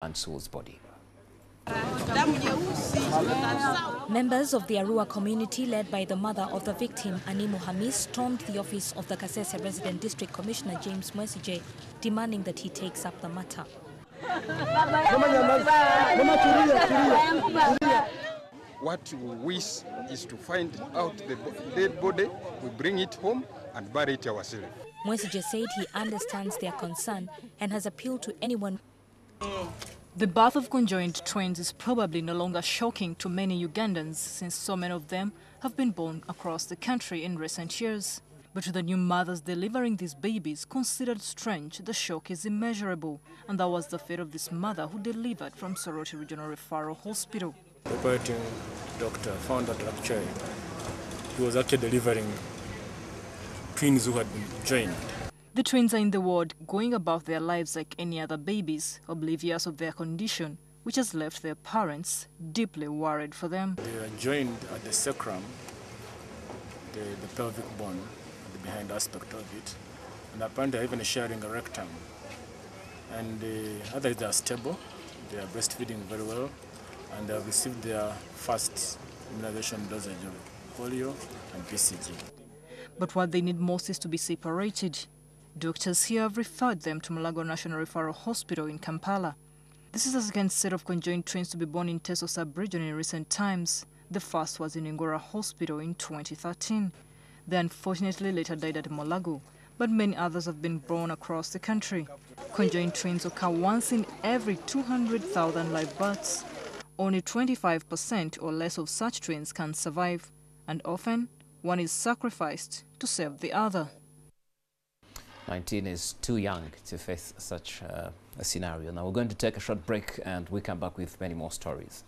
and Soul's body. Members of the Arua community, led by the mother of the victim, Animu Hamis, stormed the office of the Kasese Resident District Commissioner James Mwesije, demanding that he takes up the matter. What we wish is to find out the dead body, we bring it home and bury it ourselves. Mwesije said he understands their concern and has appealed to anyone. The birth of conjoined twins is probably no longer shocking to many Ugandans, since so many of them have been born across the country in recent years. But to the new mothers delivering these babies considered strange, the shock is immeasurable. And that was the fate of this mother who delivered from Soroti Regional Referral Hospital. The operating doctor found that actually he was actually delivering twins who had been joined. The twins are in the ward, going about their lives like any other babies, oblivious of their condition, which has left their parents deeply worried for them. They are joined at the sacrum, the pelvic bone, the behind aspect of it, and apparently even sharing a rectum. And others, they are stable, they are breastfeeding very well, and they have received their first immunization dosage of polio and BCG. But what they need most is to be separated. Doctors here have referred them to Mulago National Referral Hospital in Kampala. This is the second set of conjoined twins to be born in Teso sub-region in recent times. The first was in Ngora Hospital in 2013. They unfortunately later died at Mulago, but many others have been born across the country. Conjoined twins occur once in every 200,000 live births. Only 25% or less of such twins can survive, and often one is sacrificed to save the other. 19 is too young to face such a scenario. Now we're going to take a short break and we come back with many more stories.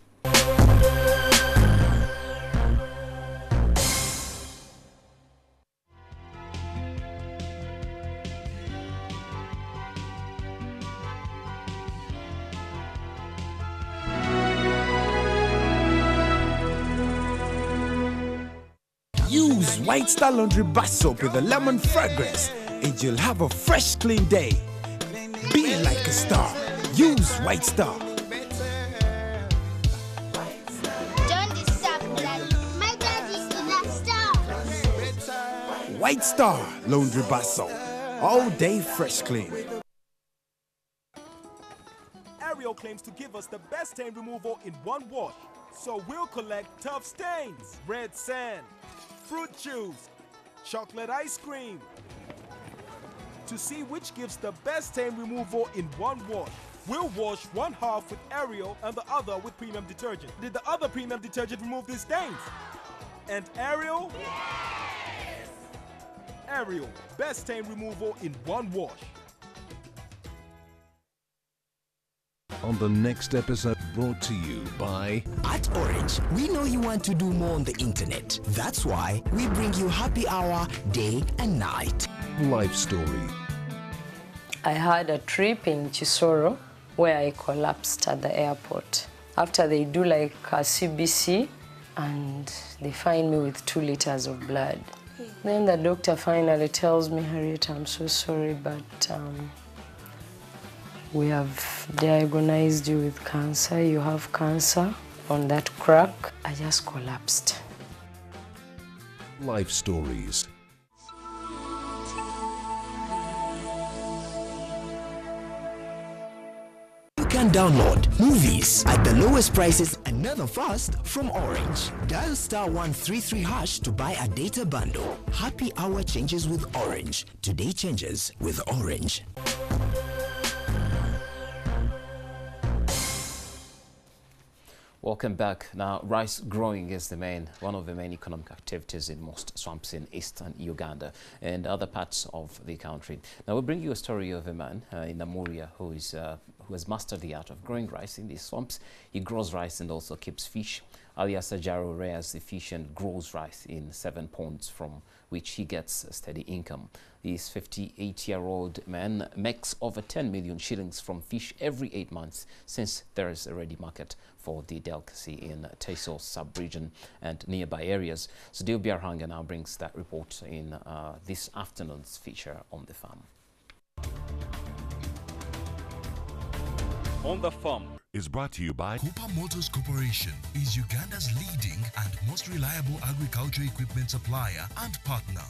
Use White Star Laundry Bar Soap with a lemon fragrance and you'll have a fresh, clean day. Be like a star. Use White Star. Don't disturb Daddy. My daddy is the star. White Star Laundry Bar Soap. All day fresh clean. Ariel claims to give us the best stain removal in one wash. So we'll collect tough stains, red sand, fruit juice, chocolate ice cream, to see which gives the best stain removal in one wash. We'll wash one half with Ariel and the other with premium detergent. Did the other premium detergent remove these stains? And Ariel? Yes! Ariel, best stain removal in one wash. On the next episode, brought to you by... At Orange, we know you want to do more on the internet. That's why we bring you happy hour day and night. Life story. I had a trip in Chisoro where I collapsed at the airport. After they do like a CBC and they find me with 2 liters of blood. Then the doctor finally tells me, Harriet, I'm so sorry, but we have diagnosed you with cancer. You have cancer on that crack. I just collapsed. Life stories. You can download movies at the lowest prices and never fast from Orange. Dial *133# to buy a data bundle. Happy hour changes with Orange. Today changes with Orange. Welcome back. Now, rice growing is one of the main economic activities in most swamps in eastern Uganda and other parts of the country. Now, we'll bring you a story of a man in Namuria who has mastered the art of growing rice in these swamps. He grows rice and also keeps fish. Alias Sajaro rears the fish and grows rice in 7 ponds from which he gets a steady income. This 58-year-old man makes over 10 million shillings from fish every 8 months, since there is a ready market for the delicacy in Teso sub-region and nearby areas. So Dio Biarhanga now brings that report in this afternoon's feature on the farm. on the farm. Is brought to you by Cooper Motors Corporation is Uganda's leading and most reliable agriculture equipment supplier and partner.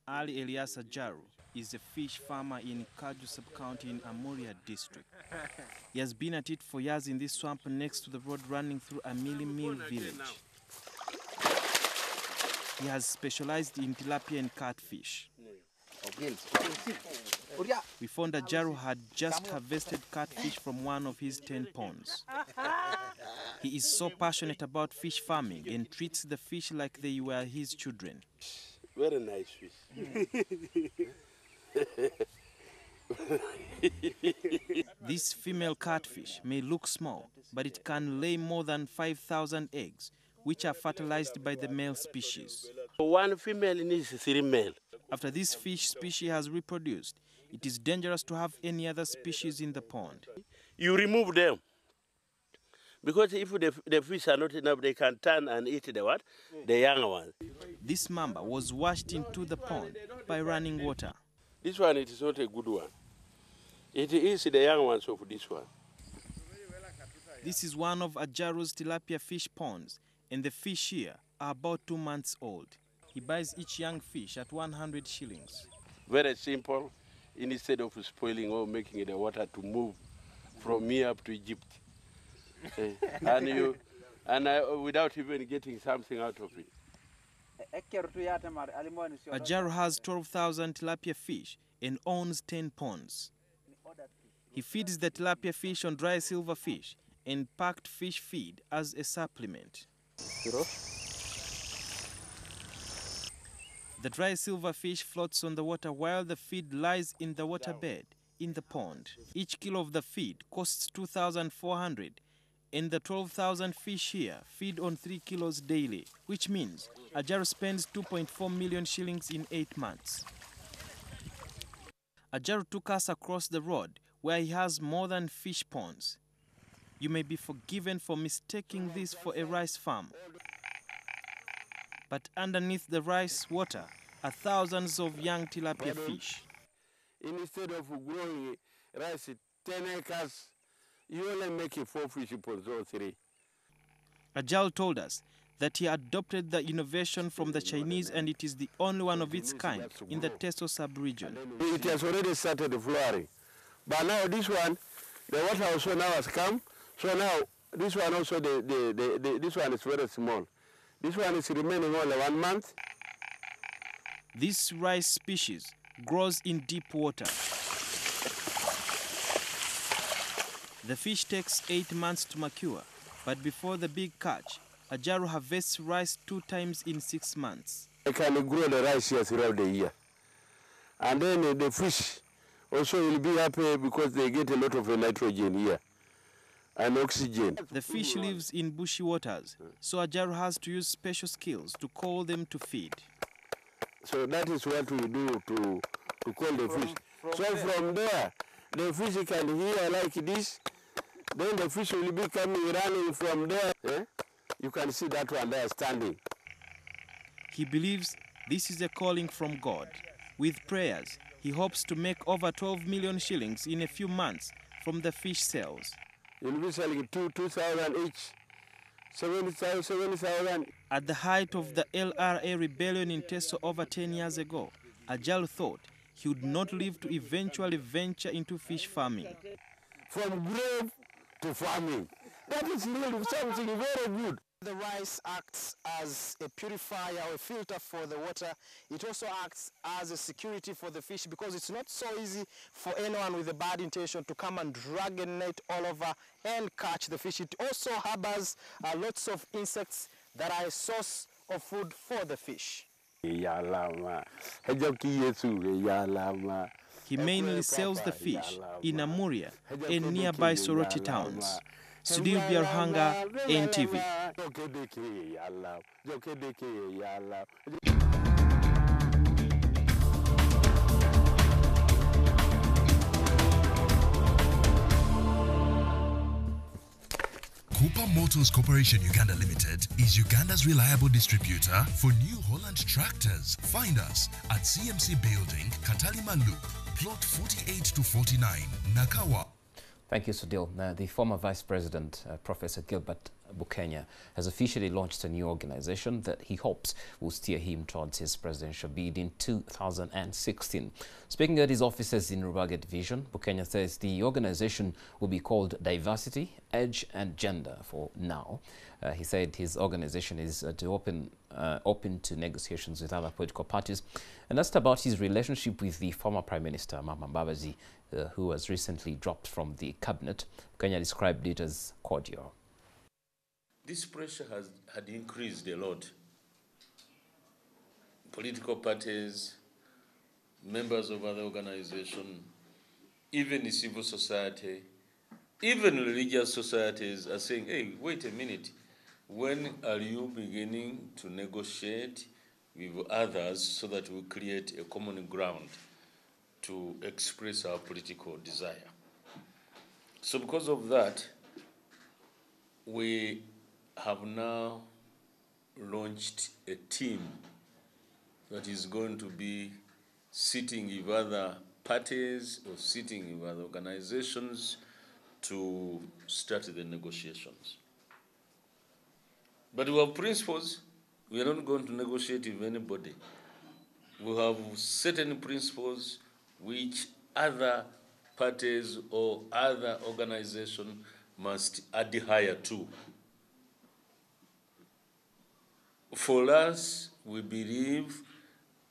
Ali Elias Ajaru is a fish farmer in Kaju sub-county in Amuria district. He has been at it for years in this swamp next to the road running through a mill village. He has specialized in tilapia and catfish. We found Ajaru had just harvested catfish from one of his 10 ponds. He is so passionate about fish farming and treats the fish like they were his children. Very nice fish. This female catfish may look small, but it can lay more than 5,000 eggs, which are fertilized by the male species. One female needs 3 male. After this fish species has reproduced, it is dangerous to have any other species in the pond. You remove them. Because if the fish are not enough, they can turn and eat the what? The young one. This mamba was washed into the pond by running water. This one, it is not a good one. It is the young ones of this one. This is one of Ajaru's tilapia fish ponds, and the fish here are about 2 months old. He buys each young fish at 100 shillings. Very simple, instead of spoiling or making the water to move from here up to Egypt. Without even getting something out of it. Ajaru has 12,000 tilapia fish and owns 10 ponds. He feeds the tilapia fish on dry silverfish and packed fish feed as a supplement. The dry silverfish floats on the water while the feed lies in the waterbed in the pond. Each kilo of the feed costs 2,400. And the 12,000 fish here feed on 3 kilos daily, which means Ajaru spends 2.4 million shillings in 8 months. Ajaru took us across the road where he has more than fish ponds. You may be forgiven for mistaking this for a rice farm. But underneath the rice water are thousands of young tilapia fish. Instead of growing rice 10 acres, you only make 4 fish ponds or 3. Ajaru told us that he adopted the innovation from the Chinese and it is the only one of its kind in the Teso sub-region. It has already started flowering. But now this one, the water also now has come. So now this one also, this one is very small. This one is remaining only 1 month. This rice species grows in deep water. The fish takes 8 months to mature, but before the big catch, Ajaru harvests rice 2 times in 6 months. I can grow the rice here throughout the year. And then the fish also will be happy because they get a lot of nitrogen here and oxygen. The fish lives in bushy waters, so Ajaru has to use special skills to call them to feed. So that is what we do to call the fish. So from there, the fish can hear like this. Then the fish will be coming running from there. You can see that one there standing. He believes this is a calling from God. With prayers, he hopes to make over 12 million shillings in a few months from the fish sales. You'll be selling 2,000 each. 70,000. At the height of the LRA rebellion in Teso over 10 years ago, Ajaru thought he would not live to eventually venture into fish farming. From grave to farming. That is really something very good. The rice acts as a purifier or a filter for the water. It also acts as a security for the fish because it's not so easy for anyone with a bad intention to come and drag a net all over and catch the fish. It also harbors lots of insects that are a source of food for the fish. He mainly sells the fish in Amuria and nearby Soroti towns. Sudhir Biarhanga, NTV. Super Motors Corporation Uganda Limited is Uganda's reliable distributor for New Holland tractors. Find us at CMC Building, Katalima Loop, plot 48 to 49, Nakawa. Thank you, Sudil. The former Vice President, Professor Gilbert Bukenya, has officially launched a new organization that he hopes will steer him towards his presidential bid in 2016. Speaking at his offices in Rubaga Division, Bukenya says the organization will be called Diversity, Age and Gender for now. He said his organization is open to negotiations with other political parties, and asked about his relationship with the former Prime Minister, Mama Mbabazi, who was recently dropped from the cabinet. Kenya described it as cordial. This pressure had increased a lot. Political parties, members of other organizations, even the civil society, even religious societies are saying, hey, wait a minute, when are you beginning to negotiate with others so that we create a common ground to express our political desire? So because of that, we have now launched a team that is going to be sitting with other parties or sitting with other organizations to start the negotiations. But we have principles. We are not going to negotiate with anybody. We have certain principles which other parties or other organizations must adhere to. For us, we believe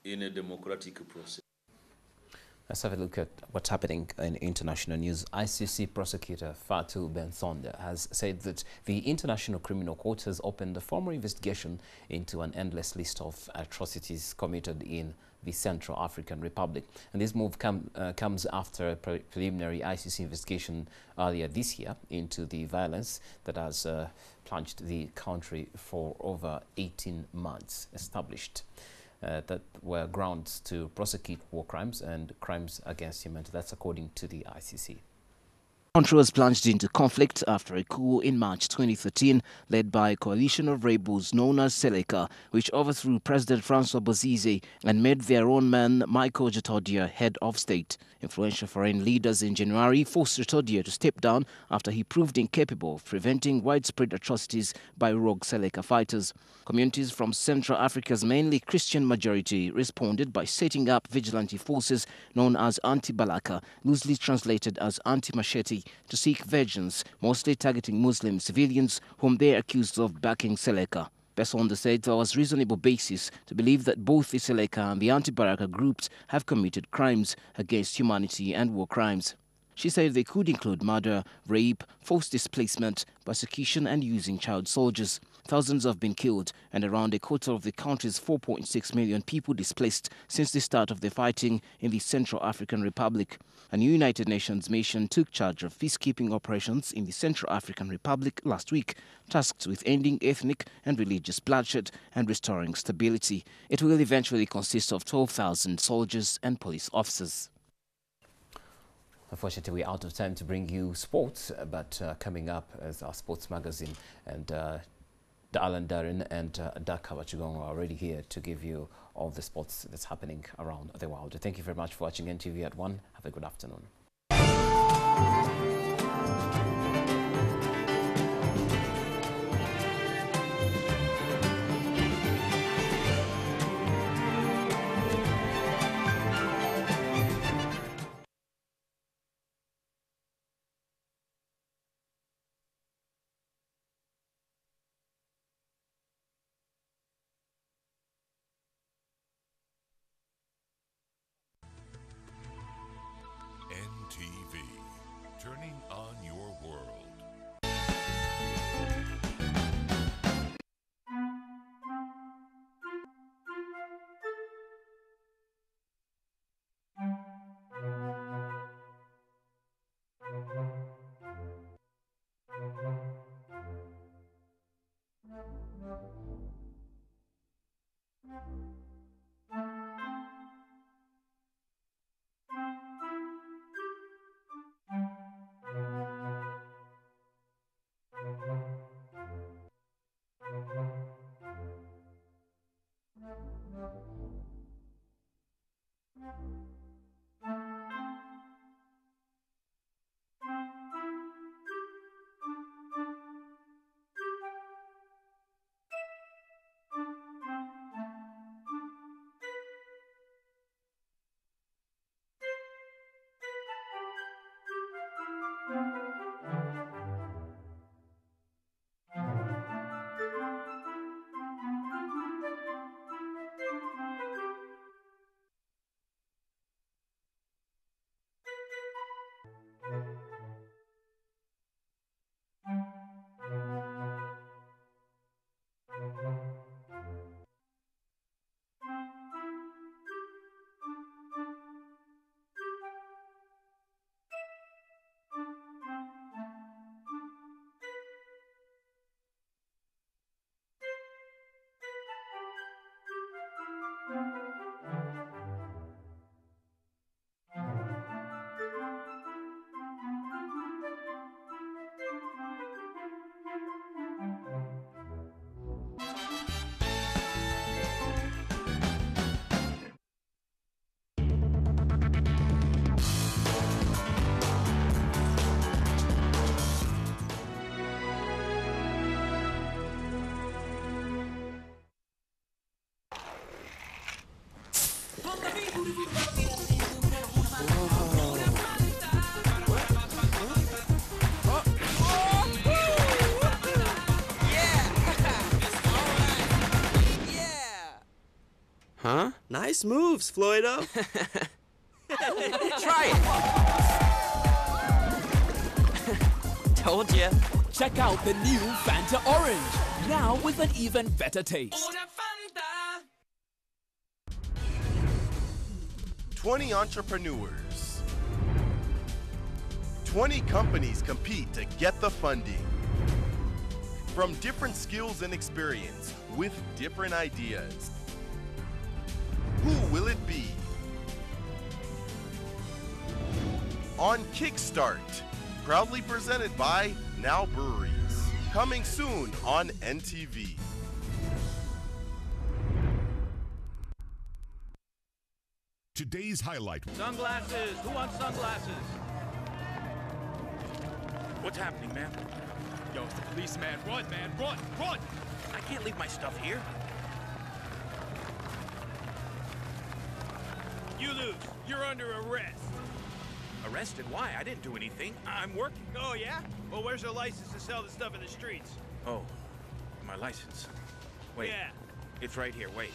in a democratic process. Let's have a look at what's happening in international news. ICC prosecutor Fatou Bensonde has said that the International Criminal Court has opened a formal investigation into an endless list of atrocities committed in the Central African Republic. And this move comes after a preliminary ICC investigation earlier this year into the violence that has plunged the country for over 18 months, established that were grounds to prosecute war crimes and crimes against humanity. That's according to the ICC. The country was plunged into conflict after a coup in March 2013 led by a coalition of rebels known as Seleka, which overthrew President Francois Bozize and made their own man Michael Jatodia head of state. Influential foreign leaders in January forced Jatodia to step down after he proved incapable of preventing widespread atrocities by rogue Seleka fighters. Communities from Central Africa's mainly Christian majority responded by setting up vigilante forces known as Anti-Balaka, loosely translated as Anti-Machete, to seek vengeance, mostly targeting Muslim civilians whom they accused of backing Seleka. Bensonde said there was reasonable basis to believe that both the Seleka and the Anti-Balaka groups have committed crimes against humanity and war crimes. She said they could include murder, rape, forced displacement, persecution and using child soldiers. Thousands have been killed and around a quarter of the country's 4.6 million people displaced since the start of the fighting in the Central African Republic. A new United Nations mission took charge of peacekeeping operations in the Central African Republic last week, tasked with ending ethnic and religious bloodshed and restoring stability. It will eventually consist of 12,000 soldiers and police officers. Unfortunately, we're out of time to bring you sports, but coming up as our sports magazine, and Alan Darren and Daka Wachugong are already here to give you all the sports that's happening around the world. Thank you very much for watching NTV at 1. Have a good afternoon. NTV, turning Huh? Nice moves, Floydo. Try it. Told ya. Check out the new Fanta Orange, now with an even better taste. 20 entrepreneurs. 20 companies compete to get the funding. From different skills and experience with different ideas. Who will it be? On Kickstart, proudly presented by Now Breweries. Coming soon on NTV. Today's highlight. Sunglasses! Who wants sunglasses? What's happening, man? Yo, it's the policeman. Run, man, run, run! I can't leave my stuff here. You lose. You're under arrest. Arrested? Why? I didn't do anything. I'm working. Oh, yeah? Well, where's your license to sell this stuff in the streets? Oh, my license. Wait. Yeah. It's right here. Wait.